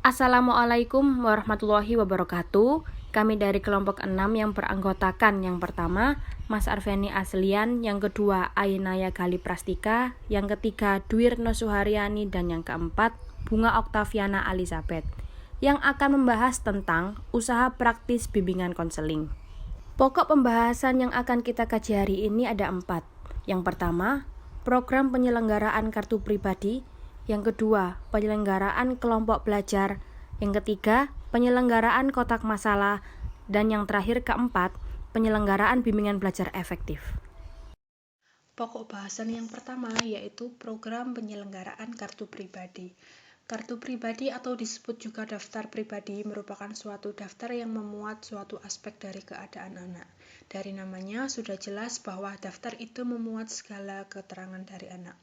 Assalamualaikum warahmatullahi wabarakatuh. Kami dari kelompok 6 yang beranggotakan yang pertama Mas Arveni Aslian, yang kedua Ainaya Gali Prastika, yang ketiga Dwi Retno Suharyani, dan yang keempat Bunga Oktaviana Elizabeth, yang akan membahas tentang usaha praktis bimbingan konseling. Pokok pembahasan yang akan kita kaji hari ini ada 4. Yang pertama, program penyelenggaraan kartu pribadi. Yang kedua, penyelenggaraan kelompok belajar. Yang ketiga, penyelenggaraan kotak masalah. Dan yang terakhir, keempat, penyelenggaraan bimbingan belajar efektif. Pokok bahasan yang pertama yaitu program penyelenggaraan kartu pribadi. Kartu pribadi atau disebut juga daftar pribadi merupakan suatu daftar yang memuat suatu aspek dari keadaan anak. Dari namanya sudah jelas bahwa daftar itu memuat segala keterangan dari anak.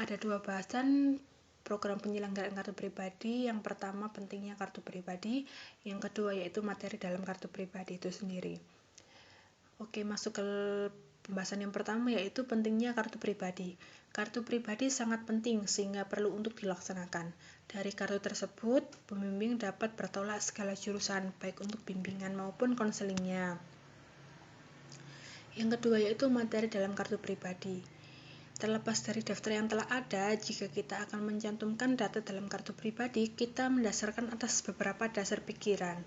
Ada 2 bahasan program penyelenggaraan kartu pribadi. Yang pertama pentingnya kartu pribadi, yang kedua yaitu materi dalam kartu pribadi itu sendiri. Oke, masuk ke pembahasan yang pertama yaitu pentingnya kartu pribadi. Kartu pribadi sangat penting sehingga perlu untuk dilaksanakan. Dari kartu tersebut, pembimbing dapat bertolak segala jurusan baik untuk bimbingan maupun konselingnya. Yang kedua yaitu materi dalam kartu pribadi. Terlepas dari daftar yang telah ada, jika kita akan mencantumkan data dalam kartu pribadi, kita mendasarkan atas beberapa dasar pikiran.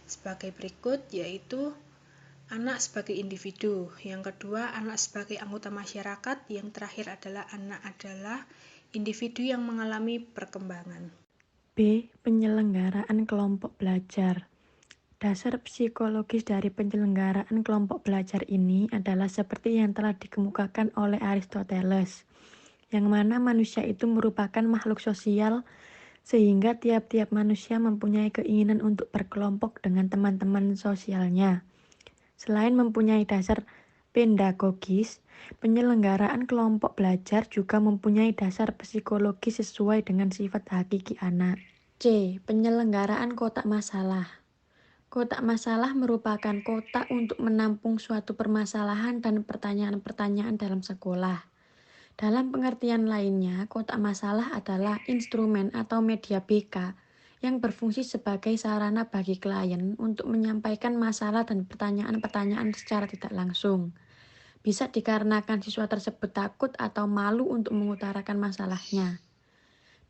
Sebagai berikut yaitu anak sebagai individu, yang kedua anak sebagai anggota masyarakat, yang terakhir adalah anak adalah individu yang mengalami perkembangan. B. Penyelenggaraan kelompok belajar. Dasar psikologis dari penyelenggaraan kelompok belajar ini adalah seperti yang telah dikemukakan oleh Aristoteles, yang mana manusia itu merupakan makhluk sosial sehingga tiap-tiap manusia mempunyai keinginan untuk berkelompok dengan teman-teman sosialnya. Selain mempunyai dasar pedagogis, penyelenggaraan kelompok belajar juga mempunyai dasar psikologis sesuai dengan sifat hakiki anak. C. Penyelenggaraan kotak masalah. Kotak masalah merupakan kotak untuk menampung suatu permasalahan dan pertanyaan-pertanyaan dalam sekolah. Dalam pengertian lainnya, kotak masalah adalah instrumen atau media BK yang berfungsi sebagai sarana bagi klien untuk menyampaikan masalah dan pertanyaan-pertanyaan secara tidak langsung. Bisa dikarenakan siswa tersebut takut atau malu untuk mengutarakan masalahnya.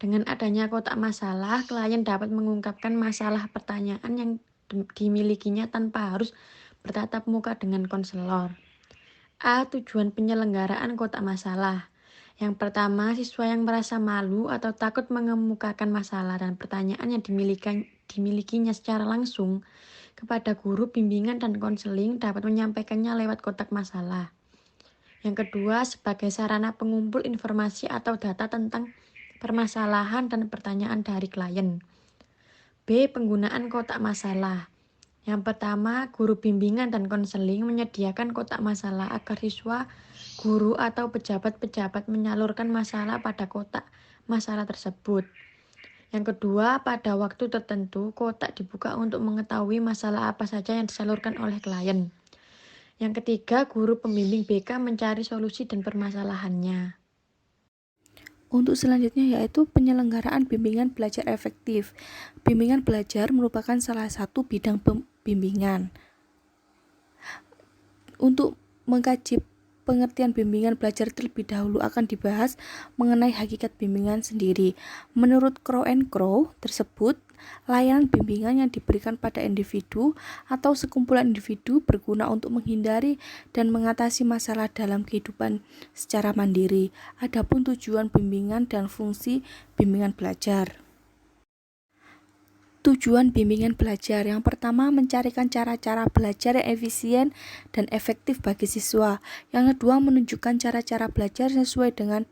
Dengan adanya kotak masalah, klien dapat mengungkapkan masalah pertanyaan yang dimilikinya tanpa harus bertatap muka dengan konselor. A. Tujuan penyelenggaraan kotak masalah. Yang pertama, siswa yang merasa malu atau takut mengemukakan masalah dan pertanyaan yang dimilikinya secara langsung kepada guru bimbingan dan konseling dapat menyampaikannya lewat kotak masalah. Yang kedua, sebagai sarana pengumpul informasi atau data tentang permasalahan dan pertanyaan dari klien. B. Penggunaan kotak masalah. Yang pertama, guru bimbingan dan konseling menyediakan kotak masalah agar siswa, guru, atau pejabat-pejabat menyalurkan masalah pada kotak masalah tersebut. Yang kedua, pada waktu tertentu, kotak dibuka untuk mengetahui masalah apa saja yang disalurkan oleh klien. Yang ketiga, guru pembimbing BK mencari solusi dan permasalahannya. Untuk selanjutnya yaitu penyelenggaraan bimbingan belajar efektif. Bimbingan belajar merupakan salah satu bidang bimbingan. Untuk mengkaji pengertian bimbingan belajar terlebih dahulu akan dibahas mengenai hakikat bimbingan sendiri. Menurut Crow and Crow tersebut, layanan bimbingan yang diberikan pada individu atau sekumpulan individu berguna untuk menghindari dan mengatasi masalah dalam kehidupan secara mandiri. Adapun tujuan bimbingan dan fungsi bimbingan belajar. Tujuan bimbingan belajar yang pertama mencarikan cara-cara belajar yang efisien dan efektif bagi siswa. Yang kedua menunjukkan cara-cara belajar sesuai dengan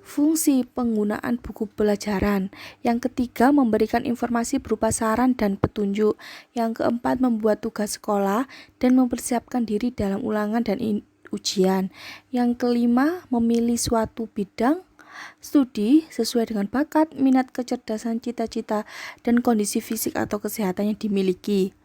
fungsi penggunaan buku pelajaran. Yang ketiga memberikan informasi berupa saran dan petunjuk. Yang keempat membuat tugas sekolah dan mempersiapkan diri dalam ulangan dan ujian. Yang kelima memilih suatu bidang studi sesuai dengan bakat, minat, kecerdasan, cita-cita, dan kondisi fisik atau kesehatan yang dimiliki.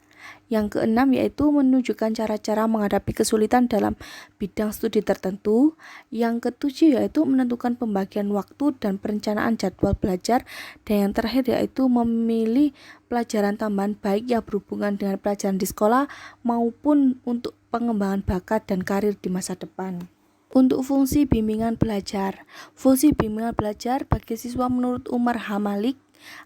Yang keenam yaitu menunjukkan cara-cara menghadapi kesulitan dalam bidang studi tertentu. Yang ketujuh yaitu menentukan pembagian waktu dan perencanaan jadwal belajar. Dan yang terakhir yaitu memilih pelajaran tambahan baik yang berhubungan dengan pelajaran di sekolah maupun untuk pengembangan bakat dan karir di masa depan. Untuk fungsi bimbingan belajar. Fungsi bimbingan belajar bagi siswa menurut Umar H. Malik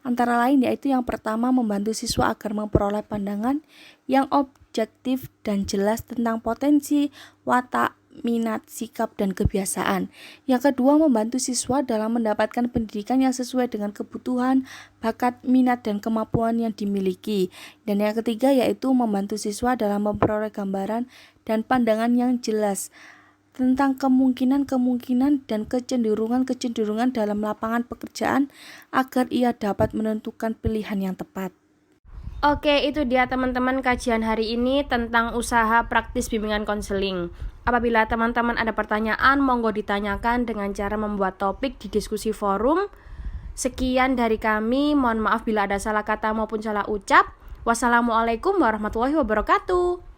antara lain yaitu yang pertama membantu siswa agar memperoleh pandangan yang objektif dan jelas tentang potensi, watak, minat, sikap, dan kebiasaan. Yang kedua membantu siswa dalam mendapatkan pendidikan yang sesuai dengan kebutuhan, bakat, minat, dan kemampuan yang dimiliki. Dan yang ketiga yaitu membantu siswa dalam memperoleh gambaran dan pandangan yang jelas tentang kemungkinan-kemungkinan dan kecenderungan-kecenderungan dalam lapangan pekerjaan agar ia dapat menentukan pilihan yang tepat. Oke, itu dia teman-teman kajian hari ini tentang usaha praktis bimbingan konseling. Apabila teman-teman ada pertanyaan, monggo ditanyakan dengan cara membuat topik di diskusi forum. Sekian dari kami, mohon maaf bila ada salah kata maupun salah ucap. Wassalamualaikum warahmatullahi wabarakatuh.